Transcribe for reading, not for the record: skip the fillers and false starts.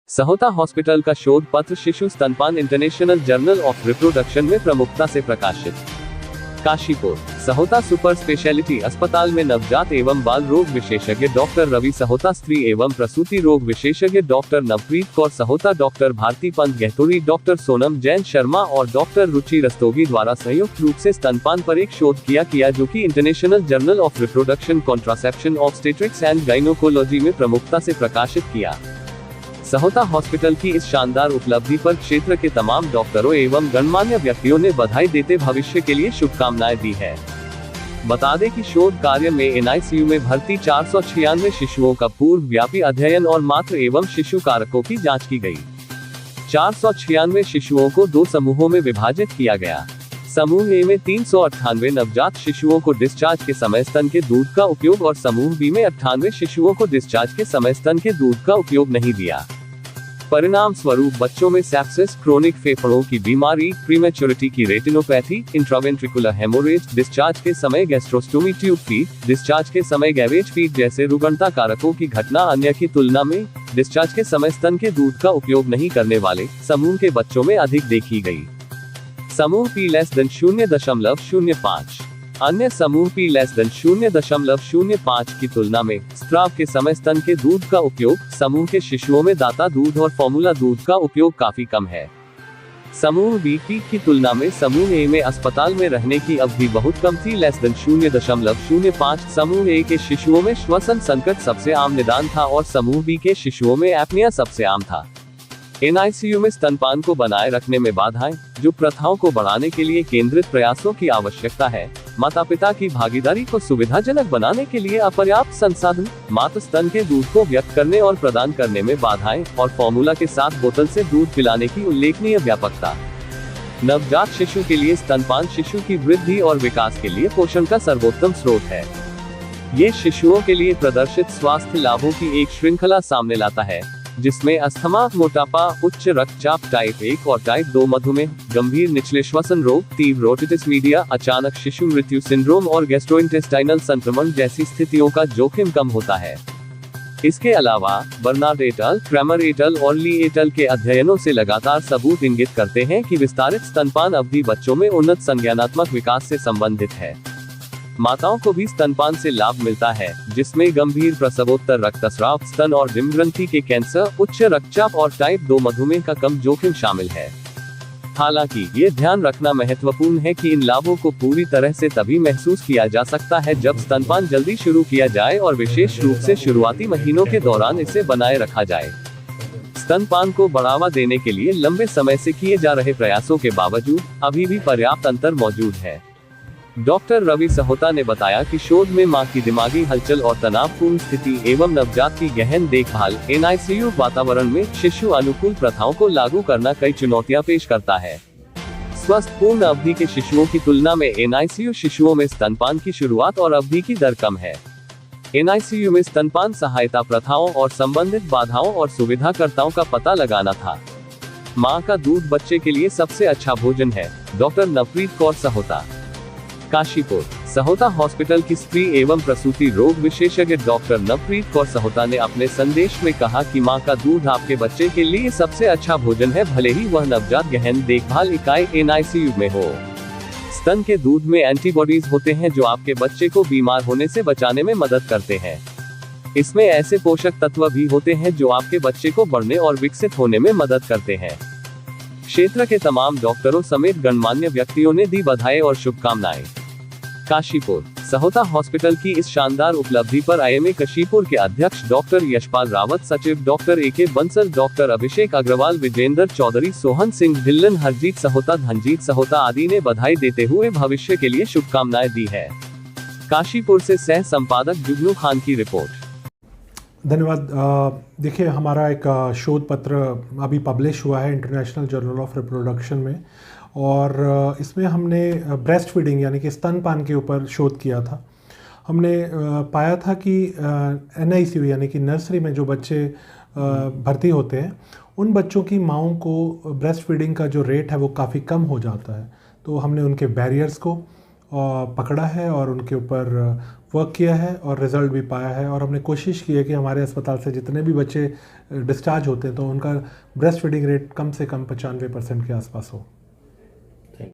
Sahota hospital का शोध पत्र शिशु स्तनपान इंटरनेशनल जर्नल ऑफ रिप्रोडक्शन में प्रमुखता से प्रकाशित। काशीपुर सहोता सुपर स्पेशलिटी अस्पताल में नवजात एवं बाल रोग विशेषज्ञ डॉक्टर रवि सहोता, स्त्री एवं प्रसूति रोग विशेषज्ञ doctor Navpreet Kaur Sahota, doctor Bharti Pant Gahtori, doctor Sonam Jain Sharma और डॉक्टर रुचि रस्तोगी द्वारा संयुक्त रूप से स्तनपान पर एक शोध किया जो कि international journal of reproduction, contraception, obstetrics and gynaecology में प्रमुखता से प्रकाशित किया। सहोता हॉस्पिटल की इस शानदार उपलब्धि पर क्षेत्र के तमाम डॉक्टरों एवं गणमान्य व्यक्तियों ने बधाई देते भविष्य के लिए शुभकामनाएं दी है। बता दें कि शोध कार्य में एनआईसीयू में भर्ती 496 शिशुओं का पूर्व व्यापी अध्ययन और मातृ एवं शिशु कारकों की जांच की गई। 496 शिशुओं को 2 समूहों में विभाजित किया गया। समूह ए में 398 नवजात शिशुओं को डिस्चार्ज के समय स्तन के दूध का उपयोग और समूह बी में 98 शिशुओं को डिस्चार्ज के समय स्तन के दूध का उपयोग नहीं दिया। परिणाम स्वरूप बच्चों में सेप्सिस, क्रोनिक फेफड़ों की बीमारी, प्रीमेच्योरिटी की रेटिनोपैथी, इंट्रावेंट्रिकुलर हेमोरेज, डिस्चार्ज के समय गैस्ट्रोस्टोमी ट्यूब फीड, डिस्चार्ज के समय गैवेज फीड जैसे रुग्णता कारकों की घटना अन्य की तुलना में डिस्चार्ज के समय स्तन के दूध का उपयोग नहीं करने वाले समूह के बच्चों में अधिक देखी गई। समूह P <0.05, अन्य समूह P <0.05 की तुलना में स्त्राव के समय स्तन के दूध का उपयोग समूह के शिशुओं में दाता दूध और फॉर्मूला दूध का उपयोग काफी कम है। समूह B P की तुलना में समूह A में अस्पताल में रहने की अवधि बहुत कम थी <0.05। समूह A के शिशुओं में श्वसन संकट सबसे आम निदान था और समूह B के शिशुओं में एपनिया सबसे आम था। एनआईसीयू में स्तनपान को बनाए रखने में बाधाएं, जो प्रथाओं को बढ़ाने के लिए केंद्रित प्रयासों की आवश्यकता है। माता पिता की भागीदारी को सुविधाजनक बनाने के लिए अपर्याप्त संसाधन, मातृ स्तन के दूध को व्यक्त करने और प्रदान करने में बाधाएं और फॉर्मूला के साथ बोतल से दूध पिलाने की उल्लेखनीय व्यापकता। नवजात शिशु के लिए स्तनपान शिशु की वृद्धि और विकास के लिए पोषण का सर्वोत्तम स्रोत है। ये शिशुओं के लिए प्रदर्शित स्वास्थ्य लाभों की एक श्रृंखला सामने लाता है, जिसमें अस्थमा, मोटापा, उच्च रक्तचाप, टाइप 1 और टाइप 2 मधुमेह, गंभीर निचले श्वसन रोग, तीव्र ओटिटिस मीडिया, अचानक शिशु मृत्यु सिंड्रोम और गैस्ट्रोइंटेस्टाइनल संक्रमण जैसी स्थितियों का जोखिम कम होता है। इसके अलावा बर्नार्ड एट अल, क्रैमर एट अल और ली एट अल के अध्ययनों से लगातार सबूत इंगित करते हैं कि विस्तारित स्तनपान अवधि बच्चों में उन्नत संज्ञानात्मक विकास से संबंधित है। माताओं को भी स्तनपान से लाभ मिलता है, जिसमें गंभीर प्रसवोत्तर रक्तस्राव, स्तन और डिम्ब ग्रंथि के कैंसर, उच्च रक्तचाप और टाइप 2 मधुमेह का कम जोखिम शामिल है। हालांकि ये ध्यान रखना महत्वपूर्ण है कि इन लाभों को पूरी तरह से तभी महसूस किया जा सकता है जब स्तनपान जल्दी शुरू किया जाए और विशेष रूप से शुरुआती महीनों के दौरान इसे बनाए रखा जाए। स्तनपान को बढ़ावा देने के लिए लंबे समय से किए जा रहे प्रयासों के बावजूद अभी भी पर्याप्त अंतर मौजूद है। डॉक्टर रवि सहोता ने बताया कि शोध में मां की दिमागी हलचल और तनावपूर्ण स्थिति एवं नवजात की गहन देखभाल एनआईसीयू वातावरण में शिशु अनुकूल प्रथाओं को लागू करना कई चुनौतियां पेश करता है। स्वस्थ पूर्ण अवधि के शिशुओं की तुलना में एनआईसीयू शिशुओं में स्तनपान की शुरुआत और अवधि की दर कम है। एनआईसीयू में स्तनपान सहायता प्रथाओं और संबंधित बाधाओं और सुविधाकर्ताओं का पता लगाना था। मां का दूध बच्चे के लिए सबसे अच्छा भोजन है। डॉक्टर नवप्रीत कौर सहोता। काशीपुर सहोता हॉस्पिटल की स्त्री एवं प्रसूति रोग विशेषज्ञ डॉक्टर नवप्रीत कौर सहोता ने अपने संदेश में कहा कि मां का दूध आपके बच्चे के लिए सबसे अच्छा भोजन है, भले ही वह नवजात गहन देखभाल इकाई एनआईसीयू में हो। स्तन के दूध में एंटीबॉडीज होते हैं जो आपके बच्चे को बीमार होने से बचाने में मदद करते हैं। इसमें ऐसे पोषक तत्व भी होते हैं जो आपके बच्चे को बढ़ने और विकसित होने में मदद करते हैं। क्षेत्र के तमाम डॉक्टरों समेत गणमान्य व्यक्तियों ने दी बधाई और शुभकामनाएं। काशीपुर सहोता हॉस्पिटल की इस शानदार उपलब्धि पर आईएमए काशीपुर के अध्यक्ष डॉक्टर यशपाल रावत, सचिव डॉक्टर AK बंसल, डॉक्टर अभिषेक अग्रवाल, विजेंद्र चौधरी, सोहन सिंह ढिल्लन, हरजीत सहोता, धनजीत सहोता आदि ने बधाई देते हुए भविष्य के लिए शुभकामनाएं दी है। काशीपुर से सह संपादक जुगनू खान की रिपोर्ट। धन्यवाद। देखिए, हमारा एक शोध पत्र अभी पब्लिश हुआ है इंटरनेशनल जर्नल ऑफ रिप्रोडक्शन में, और इसमें हमने ब्रेस्ट फीडिंग यानी कि स्तनपान के ऊपर शोध किया था। हमने पाया था कि एनआईसीयू यानी कि नर्सरी में जो बच्चे भर्ती होते हैं, उन बच्चों की माँओं को ब्रेस्ट फीडिंग का जो रेट है वो काफ़ी कम हो जाता है। तो हमने उनके बैरियर्स को पकड़ा है और उनके ऊपर वर्क किया है और रिज़ल्ट भी पाया है। और हमने कोशिश की है कि हमारे अस्पताल से जितने भी बच्चे डिस्चार्ज होते हैं तो उनका ब्रेस्ट फीडिंग रेट कम से कम 95% के आसपास हो।